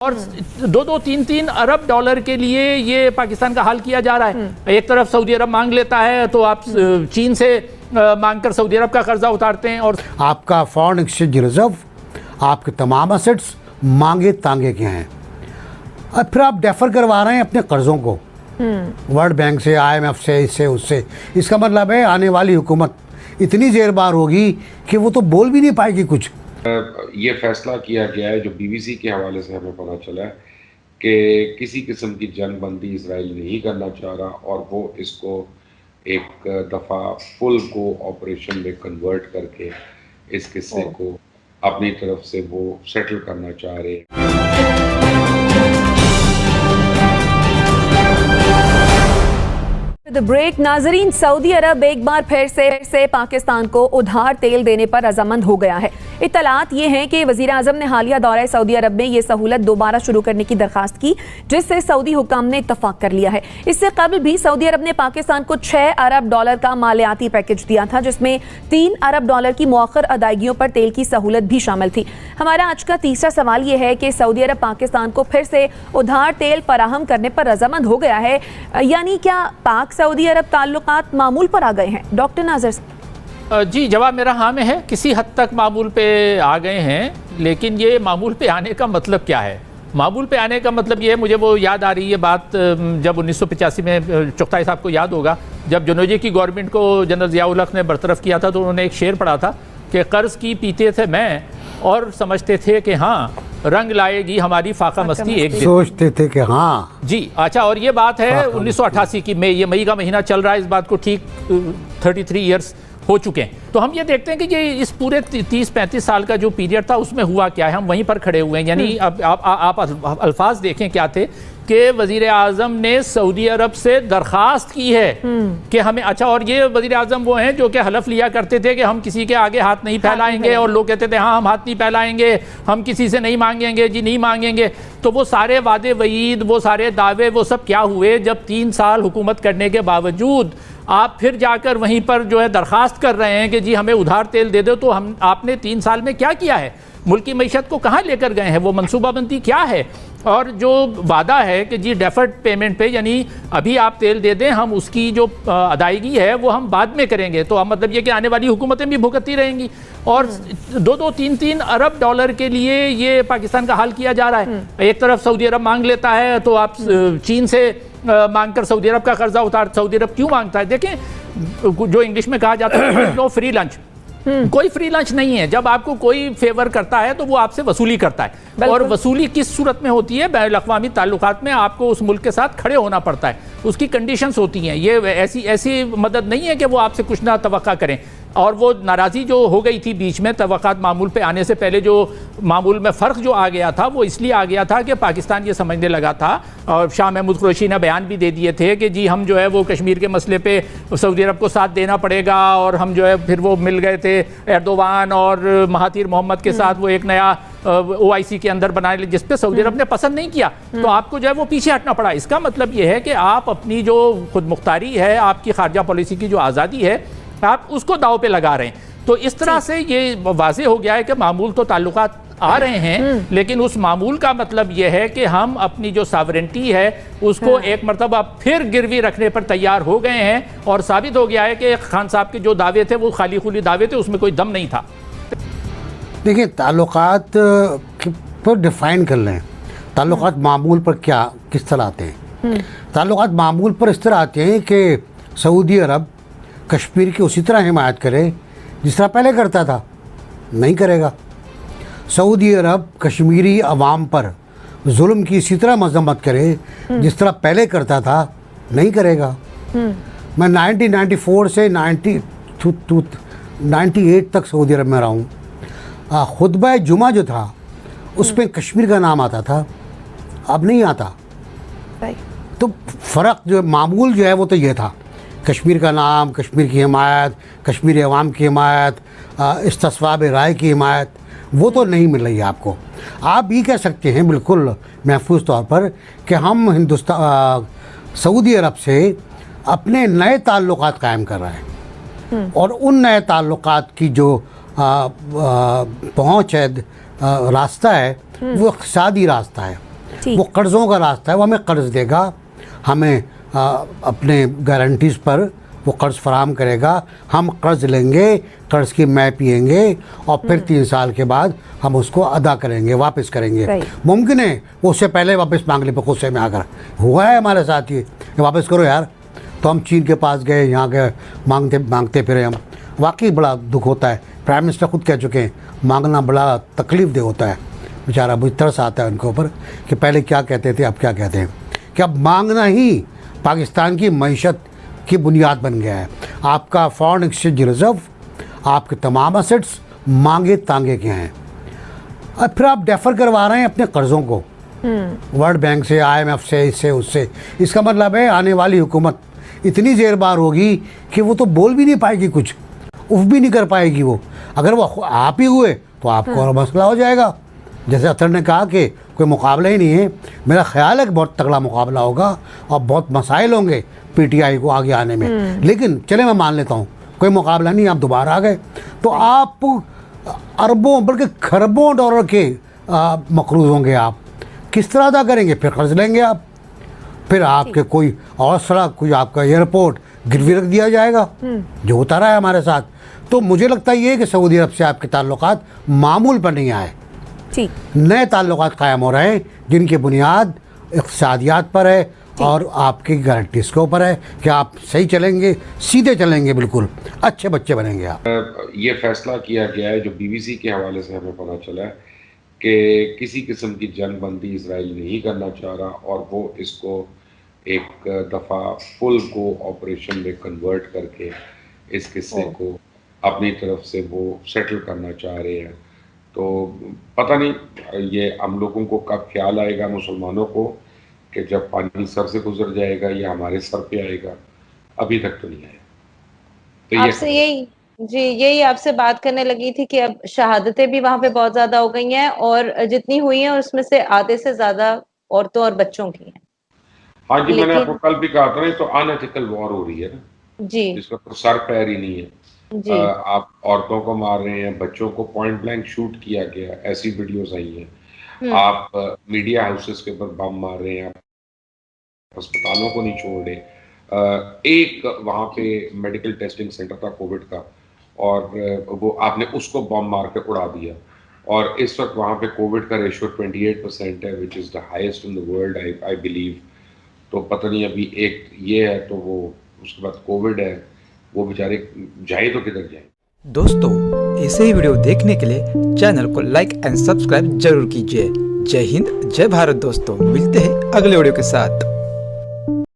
और 2-3 अरब डॉलर के लिए ये पाकिस्तान का हाल किया जा रहा है। एक तरफ सऊदी अरब मांग लेता है तो आप चीन से मांगकर सऊदी अरब का कर्जा उतारते हैं और आपका फॉरेन एक्सचेंज रिजर्व, आपके तमाम असेट्स मांगे तांगे के हैं और फिर आप डेफर करवा रहे हैं अपने कर्जों को वर्ल्ड बैंक से, IMF से, इससे उससे। इसका मतलब है आने वाली हुकूमत इतनी जेरबार होगी कि वो तो बोल भी नहीं पाएगी कुछ। ये फैसला किया गया है जो BBC के हवाले से हमें पता चला है कि किसी किस्म की जंगबंदी इसराइल नहीं करना चाह रहा और वो इसको एक दफ़ा फुल को ऑपरेशन में कन्वर्ट करके इस किस्से को अपनी तरफ से वो सेटल करना चाह रहे हैं। द ब्रेक नाजरीन, सऊदी अरब एक बार फिर से पाकिस्तान को उधार तेल देने पर रजामंद हो गया है। इत्तलात ये हैं कि वजीर आजम ने हालिया दौरे सऊदी अरब में ये सहूलत दोबारा शुरू करने की दरखास्त की, जिससे सऊदी हुकाम ने इत्तफाक कर लिया है। इससे कबल भी सऊदी अरब ने पाकिस्तान को 6 अरब डॉलर का मालियाती पैकेज दिया था, जिसमें 3 अरब डॉलर की मौखर अदायगियों पर तेल की सहूलत भी शामिल थी। हमारा आज का तीसरा सवाल ये है कि सऊदी अरब पाकिस्तान को फिर से उधार तेल फराहम करने पर रजामंद हो गया है, यानी क्या पाक सऊदी अरब ताल्लुकात मामूल पर आ गए हैं? डॉक्टर नाजर जी, जवाब मेरा हाँ में है। किसी हद तक मामूल पे आ गए हैं, लेकिन ये मामूल पे आने का मतलब क्या है? मामूल पे आने का मतलब ये है, मुझे वो याद आ रही है बात जब 1985 में चुगताई साहब को याद होगा, जब जनोजी की गवर्नमेंट को जनरल ज़ियाउल हक ने बरतरफ किया था तो उन्होंने एक शेर पढ़ा था कि कर्ज़ की पीते थे मैं और समझते थे कि हाँ रंग लाएगी हमारी फाका मस्ती एक दिन। सोचते थे कि हाँ जी। अच्छा, और ये बात है 1988 की मई का महीना चल रहा है, इस बात को ठीक 33 ईयर्स हो चुके हैं। तो हम ये देखते हैं कि ये इस पूरे 30-35 साल का जो पीरियड था उसमें हुआ क्या है, हम वहीं पर खड़े हुए हैं। यानी अब आप अल्फाज देखें क्या थे कि वज़ीर आज़म ने सऊदी अरब से दरख्वास्त की है कि हमें, अच्छा, और ये वज़ीर आज़म वो हैं जो कि हलफ लिया करते थे कि हम किसी के आगे हाथ नहीं फैलाएंगे, और लोग कहते थे हाँ हम हाथ नहीं फैलाएंगे, हम किसी से नहीं मांगेंगे जी, नहीं मांगेंगे। तो वो सारे वादे वईद, वो सारे दावे, वो सब क्या हुए जब 3 साल हुकूमत करने के बावजूद आप फिर जाकर वहीं पर जो है दरख्वास्त कर रहे हैं कि जी हमें उधार तेल दे दो। तो हम आपने 3 साल में क्या किया है? मुल्क की मईशत को कहाँ लेकर गए हैं? वो मनसूबाबंदी क्या है? और जो वादा है कि जी डेफर्ड पेमेंट पे, यानी अभी आप तेल दे दें, हम उसकी जो अदायगी है वो हम बाद में करेंगे। तो अब मतलब ये कि आने वाली हुकूमतें भी भुगतती रहेंगी। और 2-3 अरब डॉलर के लिए ये पाकिस्तान का हाल किया जा रहा है। एक तरफ सऊदी अरब मांग लेता है तो आप चीन से मांगकर सऊदी अरब का कर्जा उतार। सऊदी अरब क्यों मांगता है? देखें, जो इंग्लिश में कहा जाता है नो फ्री लंच, कोई फ्री लंच नहीं है। जब आपको कोई फेवर करता है तो वो आपसे वसूली करता है, और वसूली किस सूरत में होती है? बैनुल अक़वामी ताल्लुकात में आपको उस मुल्क के साथ खड़े होना पड़ता है, उसकी कंडीशंस होती हैं। ये ऐसी मदद नहीं है कि वो आपसे कुछ ना तवक्का करें। और वो नाराज़ी जो हो गई थी बीच में तवक्कात मामूल पे आने से पहले, जो मामूल में फ़र्क जो आ गया था वो इसलिए आ गया था कि पाकिस्तान ये समझने लगा था, और शाह महमूद कुरैशी ने बयान भी दे दिए थे कि जी हम जो है वो कश्मीर के मसले पे सऊदी अरब को साथ देना पड़ेगा। और हम जो है फिर वो मिल गए थे एर्दोवान और महातिर मोहम्मद के साथ, वो एक नया OIC के अंदर बनाए जिस पे सऊदी अरब ने पसंद नहीं किया, तो आपको जो है वो पीछे हटना पड़ा। इसका मतलब ये है कि आप अपनी जो खुद मुख्तारी है, आपकी खारजा पॉलिसी की जो आज़ादी है, आप उसको दाव पे लगा रहे हैं। तो इस तरह से ये वाज़ेह हो गया है कि मामूल तो ताल्लुकात आ रहे हैं, लेकिन उस मामूल का मतलब यह है कि हम अपनी जो सावरेंटी है उसको एक मरतबा फिर गिरवी रखने पर तैयार हो गए हैं। और साबित हो गया है कि खान साहब के जो दावे थे वो खाली खुली दावे थे, उसमें कोई दम नहीं था। देखिए, ताल्लुकात पर डिफ़ाइन कर लें, ताल्लुकात मामूल पर क्या किस तरह आते हैं? ताल्लुकात मामूल पर इस तरह आते हैं कि सऊदी अरब कश्मीर की उसी तरह हिमायत करे जिस तरह पहले करता था। नहीं करेगा। सऊदी अरब कश्मीरी अवाम पर जुल्म की इसी तरह मजम्मत करे जिस तरह पहले करता था। नहीं करेगा। मैं 1994 से 98 तक सऊदी अरब में रहा हूँ। खुतबा जुमा जो था उसमें कश्मीर का नाम आता था, अब नहीं आता। तो फ़र्क जो मामूल जो है वो तो ये था, कश्मीर का नाम, कश्मीर की हिमायत, कश्मीरी अवाम की हिमायत, इस्तिस्वाब राय की हिमायत, वो तो नहीं मिल रही है आपको। आप ये कह सकते हैं बिल्कुल महफूज तौर पर कि हम सऊदी अरब से अपने नए ताल्लुकात कायम कर रहे हैं, और उन नए ताल्लुकात की जो पहुँच है, रास्ता है, वो इक़्तिसादी रास्ता है। ठीक। वो कर्ज़ों का रास्ता है, वो हमें कर्ज़ देगा, हमें अपने गारंटीज़ पर वो कर्ज़ फराहम करेगा, हम कर्ज़ लेंगे, कर्ज़ की मै पिएंगे और फिर 3 साल के बाद हम उसको अदा करेंगे, वापस करेंगे। Right. मुमकिन है वो उससे पहले वापस मांग ले गुस्से में आकर, हुआ है हमारे साथ ये वापस करो यार। तो हम चीन के पास गए, यहाँ गए, मांगते फिरे हम। वाकई बड़ा दुख होता है, प्राइम मिनिस्टर खुद कह चुके हैं मांगना बड़ा तकलीफ दे होता है। बेचारा मुझे तरस आता है उनके ऊपर कि पहले क्या कहते थे अब क्या कहते हैं, कि अब मांगना ही पाकिस्तान की मईशत की बुनियाद बन गया है। आपका फॉरेन एक्सचेंज रिजर्व, आपके तमाम असेट्स मांगे तांगे के हैं। अब फिर आप डेफर करवा रहे हैं अपने कर्ज़ों को वर्ल्ड बैंक से, IMF से, इससे उससे। इसका मतलब है आने वाली हुकूमत इतनी ज़ेरबार होगी कि वो तो बोल भी नहीं पाएगी, कुछ उफ भी नहीं कर पाएगी वो। अगर वो आप ही हुए तो आपको और मसला हो जाएगा। जैसे अतर ने कहा कि कोई मुकाबला ही नहीं है, मेरा ख्याल है कि बहुत तगड़ा मुकाबला होगा और बहुत मसाइल होंगे PTI को आगे आने में। लेकिन चले मैं मान लेता हूँ कोई मुकाबला नहीं, आप दोबारा आ गए तो आप अरबों बल्कि खरबों डॉलर के मकरूज़ होंगे। आप किस तरह अदा करेंगे? फिर कर्ज लेंगे आप, फिर आपके कोई और सड़क, कोई आपका एयरपोर्ट गिरवी रख दिया जाएगा, जो होता रहा है हमारे साथ। तो मुझे लगता है ये कि सऊदी अरब से आपके ताल्लुकात मामूल पर नहीं आए, ठीक, नए ताल्लुकात कायम हो रहे हैं जिनकी बुनियाद इक़्तिसादियात पर है और आपकी गारंटीज़ के ऊपर है कि आप सही चलेंगे, सीधे चलेंगे, बिल्कुल अच्छे बच्चे बनेंगे आप। ये फैसला किया गया है जो BBC के हवाले से हमें पता चला है कि किसी किस्म की जंगबंदी इसराइल नहीं करना चाह रहा और वो इसको एक दफ़ा फुल गो ऑपरेशन में कन्वर्ट करके इस किस्से को अपनी तरफ से वो सेटल करना चाह रहे हैं। तो पता नहीं ये हम लोगों को कब ख्याल आएगा मुसलमानों को कि जब पानी सर से गुजर जाएगा या हमारे सर पे आएगा, अभी तक तो नहीं आया। तो आपसे यही आपसे बात करने लगी थी कि अब शहादतें भी वहां पे बहुत ज्यादा हो गई हैं और जितनी हुई हैं उसमें से आधे से ज्यादा औरतों और बच्चों की हैं। हाँ जी, मैंने आपको कल भी कहा था ना, तो अनएथिकल वॉर हो रही है ना जी, जिसका तो सर पैर ही नहीं है जी। आप औरतों को मार रहे हैं, बच्चों को पॉइंट ब्लैंक शूट किया गया, ऐसी वीडियोस आई हैं। आप मीडिया हाउसेस के ऊपर बम मार रहे हैं, आप अस्पतालों को नहीं छोड़ रहे। एक वहाँ पे मेडिकल टेस्टिंग सेंटर था कोविड का और वो आपने उसको बम मार के उड़ा दिया और इस वक्त वहाँ पे कोविड का रेशियो 28% है, which is the highest in the world I believe. तो पता नहीं अभी एक ये है तो वो उसके बाद कोविड है, वो बेचारे जाए तो किधर जाए। दोस्तों ऐसे ही वीडियो देखने के लिए चैनल को लाइक एंड सब्सक्राइब जरूर कीजिए। जय हिंद, जय भारत दोस्तों, मिलते हैं अगले वीडियो के साथ।